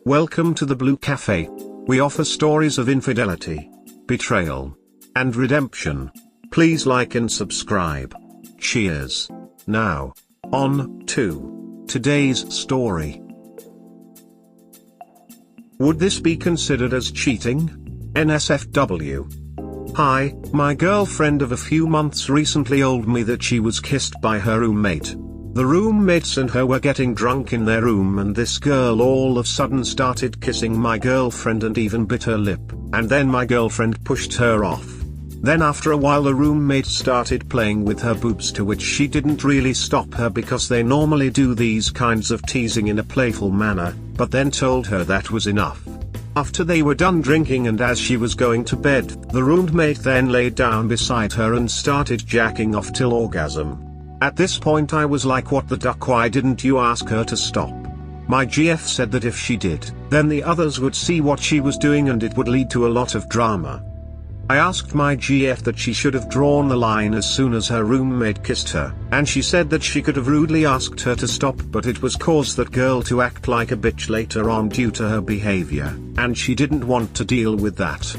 Welcome to the Blue Cafe. We offer stories of infidelity, betrayal, and redemption. Please like and subscribe. Cheers. Now, on to today's story. Would this be considered as cheating? NSFW. Hi, my girlfriend of a few months recently told me that she was kissed by her roommate. The roommates and her were getting drunk in their room, and this girl all of a sudden started kissing my girlfriend and even bit her lip, and then my girlfriend pushed her off. Then after a while the roommate started playing with her boobs, to which she didn't really stop her because they normally do these kinds of teasing in a playful manner, but then told her that was enough. After they were done drinking and as she was going to bed, the roommate then laid down beside her and started jacking off till orgasm. At this point I was like, what the duck, why didn't you ask her to stop? My GF said that if she did, then the others would see what she was doing and it would lead to a lot of drama. I asked my GF that she should have drawn the line as soon as her roommate kissed her, and she said that she could have rudely asked her to stop, but it was caused that girl to act like a bitch later on due to her behavior, and she didn't want to deal with that.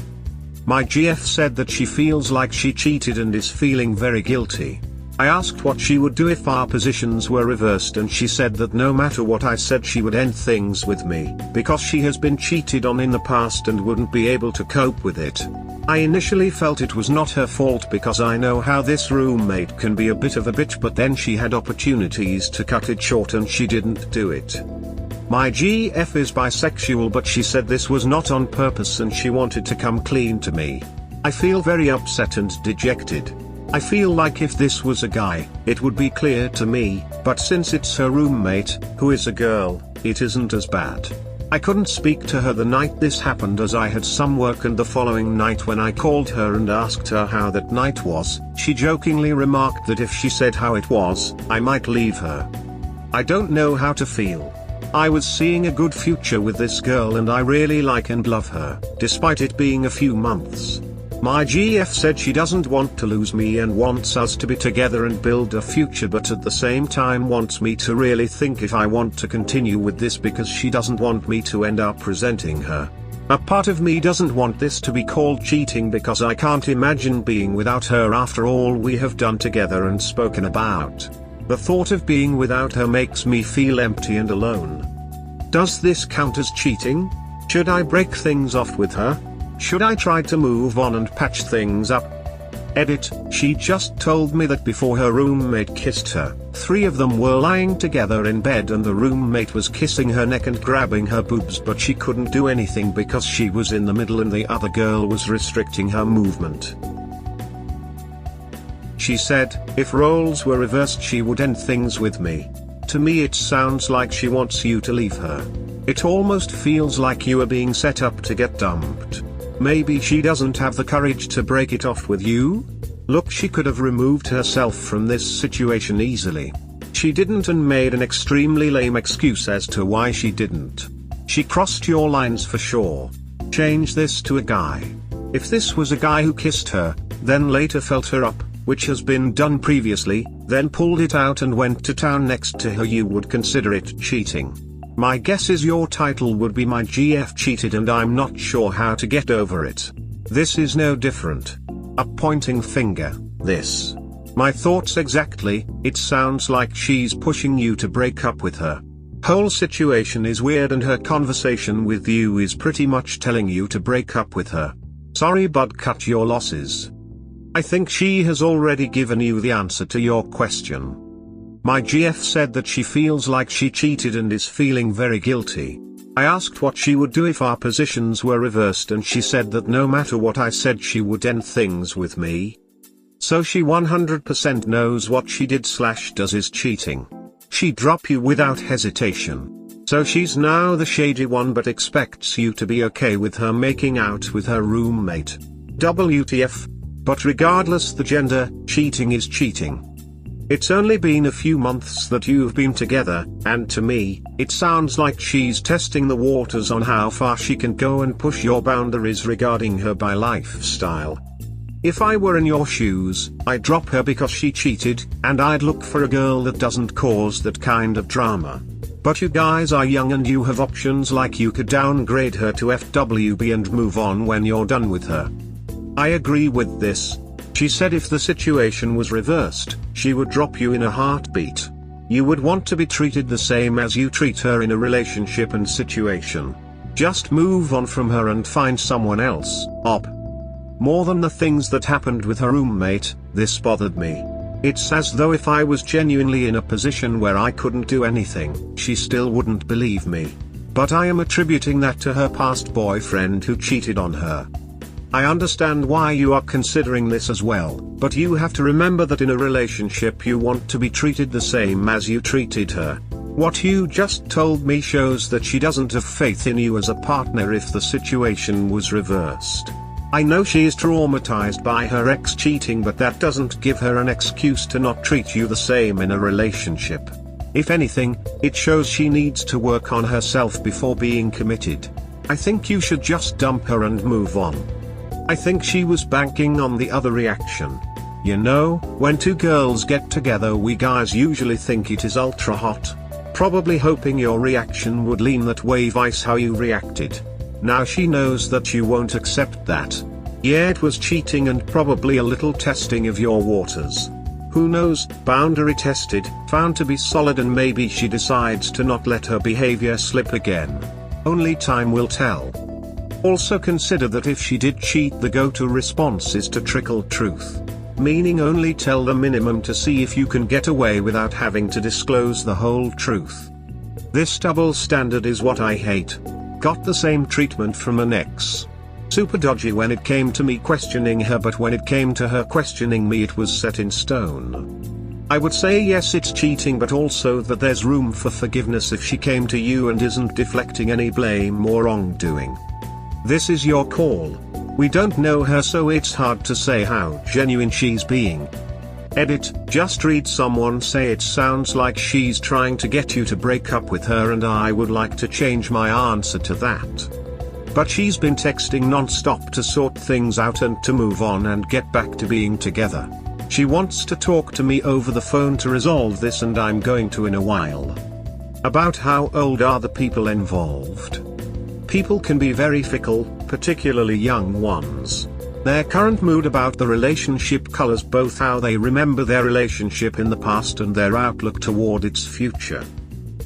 My GF said that she feels like she cheated and is feeling very guilty. I asked what she would do if our positions were reversed, and she said that no matter what I said she would end things with me, because she has been cheated on in the past and wouldn't be able to cope with it. I initially felt it was not her fault because I know how this roommate can be a bit of a bitch, but then she had opportunities to cut it short and she didn't do it. My GF is bisexual, but she said this was not on purpose and she wanted to come clean to me. I feel very upset and dejected. I feel like if this was a guy, it would be clear to me, but since it's her roommate, who is a girl, it isn't as bad. I couldn't speak to her the night this happened as I had some work, and the following night when I called her and asked her how that night was, she jokingly remarked that if she said how it was, I might leave her. I don't know how to feel. I was seeing a good future with this girl and I really like and love her, despite it being a few months. My GF said she doesn't want to lose me and wants us to be together and build a future, but at the same time wants me to really think if I want to continue with this because she doesn't want me to end up resenting her. A part of me doesn't want this to be called cheating because I can't imagine being without her after all we have done together and spoken about. The thought of being without her makes me feel empty and alone. Does this count as cheating? Should I break things off with her? Should I try to move on and patch things up? Edit, she just told me that before her roommate kissed her, 3 of them were lying together in bed and the roommate was kissing her neck and grabbing her boobs, but she couldn't do anything because she was in the middle and the other girl was restricting her movement. She said, if roles were reversed she would end things with me. To me it sounds like she wants you to leave her. It almost feels like you are being set up to get dumped. Maybe she doesn't have the courage to break it off with you? Look, she could have removed herself from this situation easily. She didn't and made an extremely lame excuse as to why she didn't. She crossed your lines for sure. Change this to a guy. If this was a guy who kissed her, then later felt her up, which has been done previously, then pulled it out and went to town next to her, you would consider it cheating. My guess is your title would be My GF Cheated and I'm not sure how to get over it. This is no different. A pointing finger, this. My thoughts exactly, it sounds like she's pushing you to break up with her. Whole situation is weird and her conversation with you is pretty much telling you to break up with her. Sorry bud, cut your losses. I think she has already given you the answer to your question. My GF said that she feels like she cheated and is feeling very guilty. I asked what she would do if our positions were reversed and she said that no matter what I said she would end things with me. So she 100% knows what she did/does is cheating. She'd drop you without hesitation. So she's now the shady one but expects you to be okay with her making out with her roommate. WTF. But regardless the gender, cheating is cheating. It's only been a few months that you've been together, and to me, it sounds like she's testing the waters on how far she can go and push your boundaries regarding her bi lifestyle. If I were in your shoes, I'd drop her because she cheated, and I'd look for a girl that doesn't cause that kind of drama. But you guys are young and you have options, like you could downgrade her to FWB and move on when you're done with her. I agree with this. She said if the situation was reversed, she would drop you in a heartbeat. You would want to be treated the same as you treat her in a relationship and situation. Just move on from her and find someone else. More than the things that happened with her roommate, this bothered me. It's as though if I was genuinely in a position where I couldn't do anything, she still wouldn't believe me. But I am attributing that to her past boyfriend who cheated on her. I understand why you are considering this as well, but you have to remember that in a relationship you want to be treated the same as you treated her. What you just told me shows that she doesn't have faith in you as a partner if the situation was reversed. I know she is traumatized by her ex cheating, but that doesn't give her an excuse to not treat you the same in a relationship. If anything, it shows she needs to work on herself before being committed. I think you should just dump her and move on. I think she was banking on the other reaction. You know, when two girls get together, we guys usually think it is ultra hot. Probably hoping your reaction would lean that way, vice how you reacted. Now she knows that you won't accept that. Yeah, it was cheating and probably a little testing of your waters. Who knows, boundary tested, found to be solid, and maybe she decides to not let her behavior slip again. Only time will tell. Also consider that if she did cheat, the go-to response is to trickle truth. Meaning only tell the minimum to see if you can get away without having to disclose the whole truth. This double standard is what I hate. Got the same treatment from an ex. Super dodgy when it came to me questioning her, but when it came to her questioning me, it was set in stone. I would say yes, it's cheating, but also that there's room for forgiveness if she came to you and isn't deflecting any blame or wrongdoing. This is your call. We don't know her, so it's hard to say how genuine she's being. Edit, just read someone say it sounds like she's trying to get you to break up with her, and I would like to change my answer to that. But she's been texting non-stop to sort things out and to move on and get back to being together. She wants to talk to me over the phone to resolve this, and I'm going to in a while. About how old are the people involved? People can be very fickle, particularly young ones. Their current mood about the relationship colors both how they remember their relationship in the past and their outlook toward its future.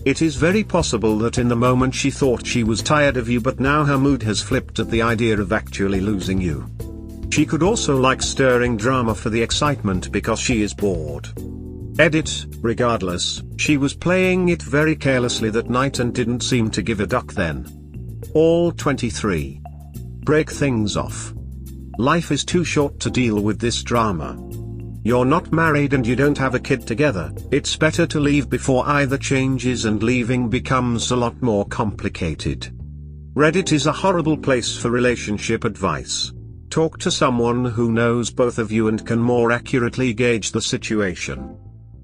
It is very possible that in the moment she thought she was tired of you, but now her mood has flipped at the idea of actually losing you. She could also like stirring drama for the excitement because she is bored. Edit, regardless, she was playing it very carelessly that night and didn't seem to give a duck then. All 23. Break things off. Life is too short to deal with this drama. You're not married and you don't have a kid together. It's better to leave before either changes and leaving becomes a lot more complicated. Reddit is a horrible place for relationship advice. Talk to someone who knows both of you and can more accurately gauge the situation.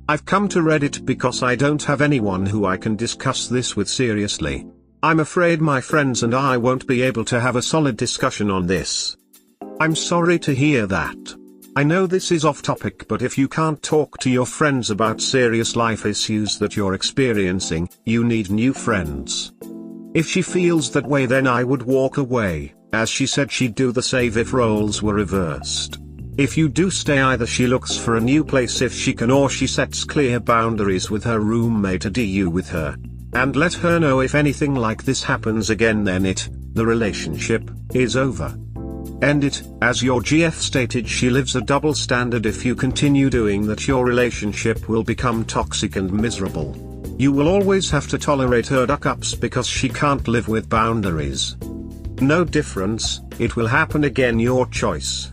I've come to Reddit because I don't have anyone who I can discuss this with seriously. I'm afraid my friends and I won't be able to have a solid discussion on this. I'm sorry to hear that. I know this is off topic, but if you can't talk to your friends about serious life issues that you're experiencing, you need new friends. If she feels that way, then I would walk away, as she said she'd do the same if roles were reversed. If you do stay, either she looks for a new place if she can, or she sets clear boundaries with her roommate, you with her. And let her know if anything like this happens again, then the relationship, is over. End it. As your GF stated, she lives a double standard. If you continue doing that, your relationship will become toxic and miserable. You will always have to tolerate her duck-ups because she can't live with boundaries. No difference, it will happen again, your choice.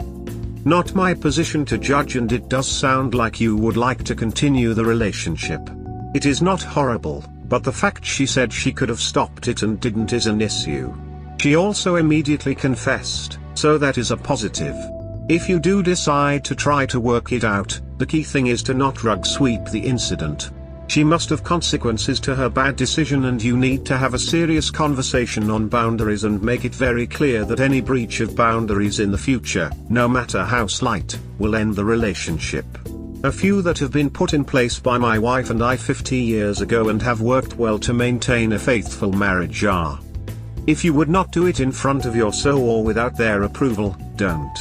Not my position to judge, and it does sound like you would like to continue the relationship. It is not horrible. But the fact she said she could have stopped it and didn't is an issue. She also immediately confessed, so that is a positive. If you do decide to try to work it out, the key thing is to not rug sweep the incident. She must have consequences to her bad decision, and you need to have a serious conversation on boundaries and make it very clear that any breach of boundaries in the future, no matter how slight, will end the relationship. A few that have been put in place by my wife and I 50 years ago and have worked well to maintain a faithful marriage are. If you would not do it in front of your so or without their approval, don't.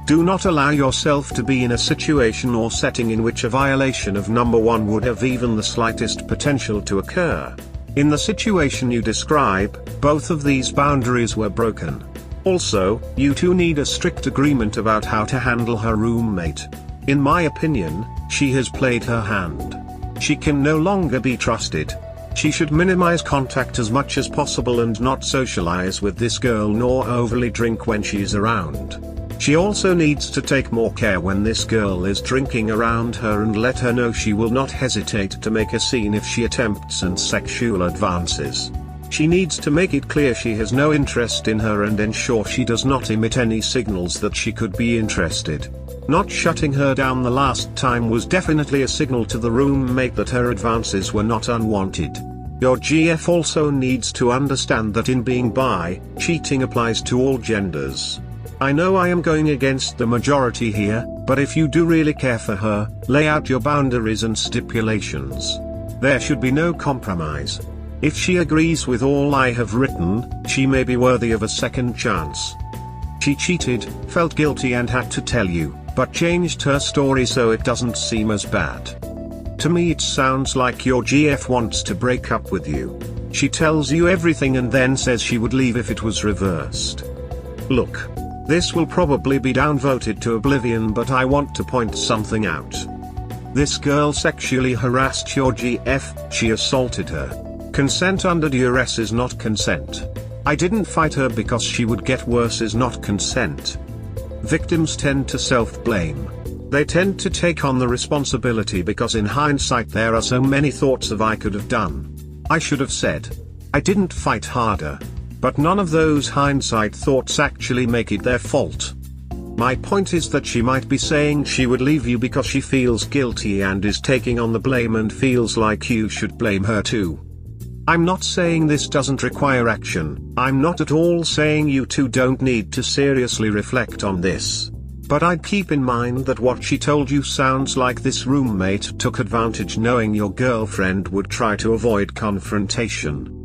Do not allow yourself to be in a situation or setting in which a violation of number 1 would have even the slightest potential to occur. In the situation you describe, both of these boundaries were broken. Also, you two need a strict agreement about how to handle her roommate. In my opinion, she has played her hand. She can no longer be trusted. She should minimize contact as much as possible and not socialize with this girl nor overly drink when she's around. She also needs to take more care when this girl is drinking around her and let her know she will not hesitate to make a scene if she attempts and sexual advances. She needs to make it clear she has no interest in her and ensure she does not emit any signals that she could be interested. Not shutting her down the last time was definitely a signal to the roommate that her advances were not unwanted. Your GF also needs to understand that in being bi, cheating applies to all genders. I know I am going against the majority here, but if you do really care for her, lay out your boundaries and stipulations. There should be no compromise. If she agrees with all I have written, she may be worthy of a second chance. She cheated, felt guilty and had to tell you, but changed her story so it doesn't seem as bad. To me it sounds like your GF wants to break up with you. She tells you everything and then says she would leave if it was reversed. Look. This will probably be downvoted to oblivion, but I want to point something out. This girl sexually harassed your GF, she assaulted her. Consent under duress is not consent. I didn't fight her because she would get worse is not consent. Victims tend to self-blame. They tend to take on the responsibility because in hindsight there are so many thoughts of I could have done. I should have said. I didn't fight harder. But none of those hindsight thoughts actually make it their fault. My point is that she might be saying she would leave you because she feels guilty and is taking on the blame and feels like you should blame her too. I'm not saying this doesn't require action, I'm not at all saying you two don't need to seriously reflect on this. But I'd keep in mind that what she told you sounds like this roommate took advantage knowing your girlfriend would try to avoid confrontation.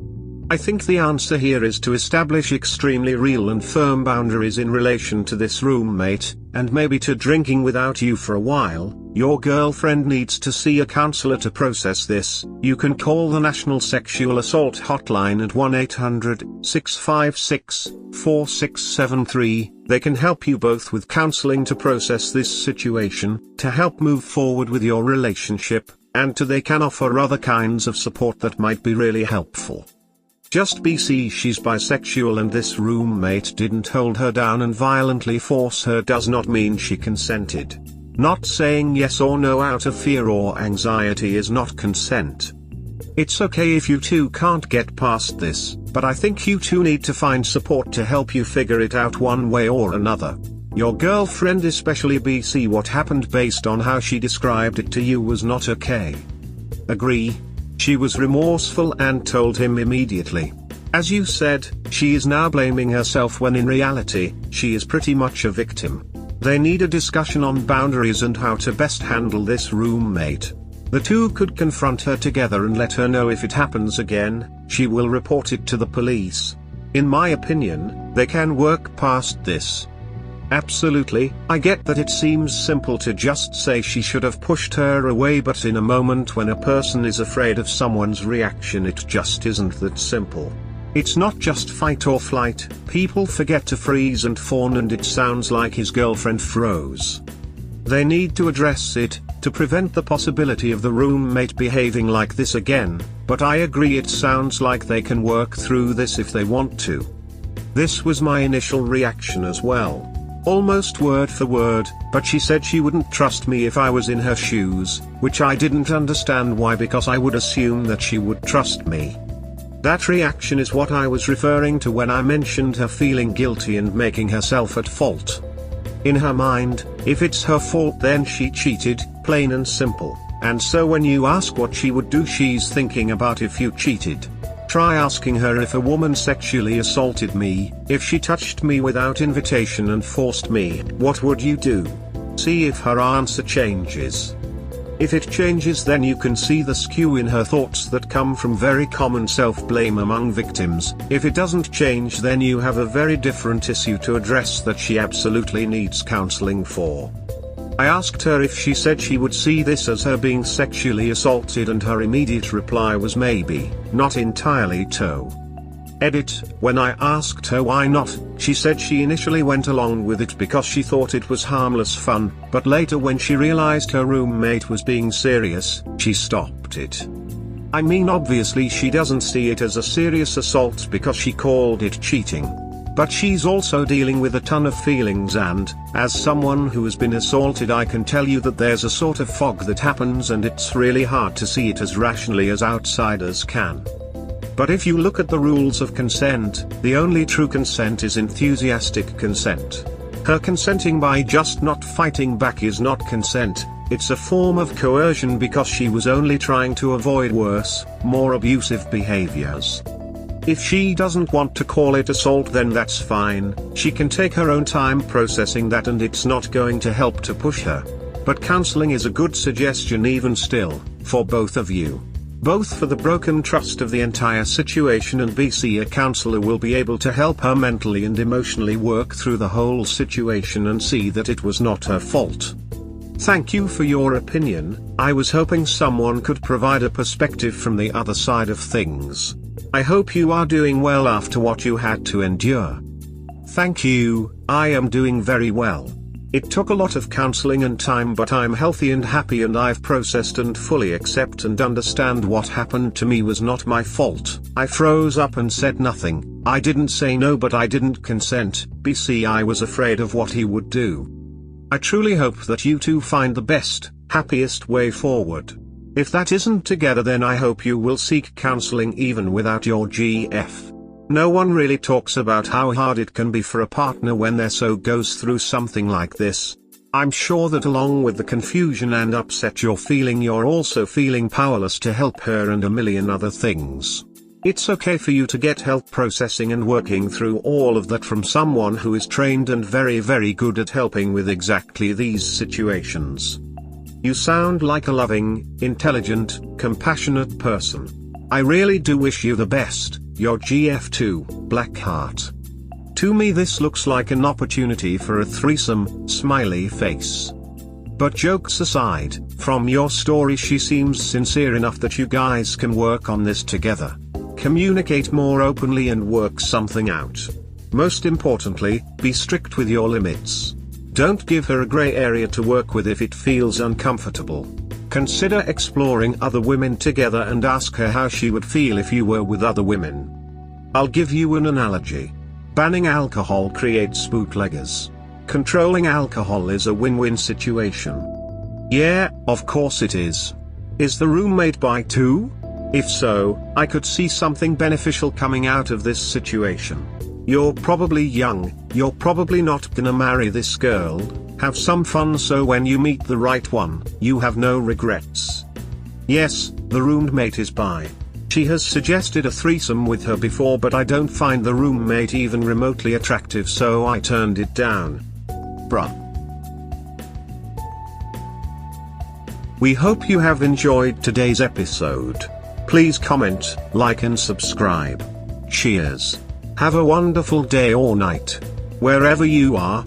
I think the answer here is to establish extremely real and firm boundaries in relation to this roommate, and maybe to drinking without you for a while. Your girlfriend needs to see a counselor to process this. You can call the National Sexual Assault Hotline at 1-800-656-4673, they can help you both with counseling to process this situation, to help move forward with your relationship, and they can offer other kinds of support that might be really helpful. Just BC she's bisexual and this roommate didn't hold her down and violently force her does not mean she consented. Not saying yes or no out of fear or anxiety is not consent. It's okay if you two can't get past this, but I think you two need to find support to help you figure it out one way or another. Your girlfriend, especially BC, what happened based on how she described it to you was not okay. Agree? She was remorseful and told him immediately. As you said, she is now blaming herself when in reality, she is pretty much a victim. They need a discussion on boundaries and how to best handle this roommate. The two could confront her together and let her know if it happens again, she will report it to the police. In my opinion, they can work past this. Absolutely, I get that it seems simple to just say she should have pushed her away, but in a moment when a person is afraid of someone's reaction it just isn't that simple. It's not just fight or flight, people forget to freeze and fawn and it sounds like his girlfriend froze. They need to address it, to prevent the possibility of the roommate behaving like this again, but I agree it sounds like they can work through this if they want to. This was my initial reaction as well. Almost word for word, but she said she wouldn't trust me if I was in her shoes, which I didn't understand why, because I would assume that she would trust me. That reaction is what I was referring to when I mentioned her feeling guilty and making herself at fault. In her mind, if it's her fault then she cheated, plain and simple, and so when you ask what she would do she's thinking about if you cheated. Try asking her, if a woman sexually assaulted me, if she touched me without invitation and forced me, what would you do? See if her answer changes. If it changes, then you can see the skew in her thoughts that come from very common self-blame among victims. If it doesn't change, then you have a very different issue to address that she absolutely needs counseling for. I asked her if she said she would see this as her being sexually assaulted, and her immediate reply was maybe, not entirely so. Edit, when I asked her why not, she said she initially went along with it because she thought it was harmless fun, but later when she realized her roommate was being serious, she stopped it. I mean, obviously she doesn't see it as a serious assault because she called it cheating. But she's also dealing with a ton of feelings, and, as someone who has been assaulted, I can tell you that there's a sort of fog that happens, and it's really hard to see it as rationally as outsiders can. But if you look at the rules of consent, the only true consent is enthusiastic consent. Her consenting by just not fighting back is not consent, it's a form of coercion because she was only trying to avoid worse, more abusive behaviors. If she doesn't want to call it assault, then that's fine, she can take her own time processing that, and it's not going to help to push her. But counseling is a good suggestion even still, for both of you. Both for the broken trust of the entire situation, and BC, a counselor will be able to help her mentally and emotionally work through the whole situation and see that it was not her fault. Thank you for your opinion. I was hoping someone could provide a perspective from the other side of things. I hope you are doing well after what you had to endure. Thank you, I am doing very well. It took a lot of counseling and time, but I'm healthy and happy, and I've processed and fully accept and understand what happened to me was not my fault. I froze up and said nothing. I didn't say no, but I didn't consent. BC, I was afraid of what he would do. I truly hope that you two find the best, happiest way forward. If that isn't together, then I hope you will seek counseling even without your GF. No one really talks about how hard it can be for a partner when their so goes through something like this. I'm sure that along with the confusion and upset you're feeling, you're also feeling powerless to help her and a million other things. It's okay for you to get help processing and working through all of that from someone who is trained and very, very good at helping with exactly these situations. You sound like a loving, intelligent, compassionate person. I really do wish you the best. Your GF2, Blackheart. To me this looks like an opportunity for a threesome, smiley face. But jokes aside, from your story she seems sincere enough that you guys can work on this together. Communicate more openly and work something out. Most importantly, be strict with your limits. Don't give her a gray area to work with if it feels uncomfortable. Consider exploring other women together and ask her how she would feel if you were with other women. I'll give you an analogy. Banning alcohol creates bootleggers. Controlling alcohol is a win-win situation. Yeah, of course it is. Is the roommate bi too? If so, I could see something beneficial coming out of this situation. You're probably young, you're probably not gonna marry this girl. Have some fun so when you meet the right one, you have no regrets. Yes, the roommate is bi. She has suggested a threesome with her before, but I don't find the roommate even remotely attractive, so I turned it down. Bruh. We hope you have enjoyed today's episode. Please comment, like and subscribe. Cheers. Have a wonderful day or night, wherever you are.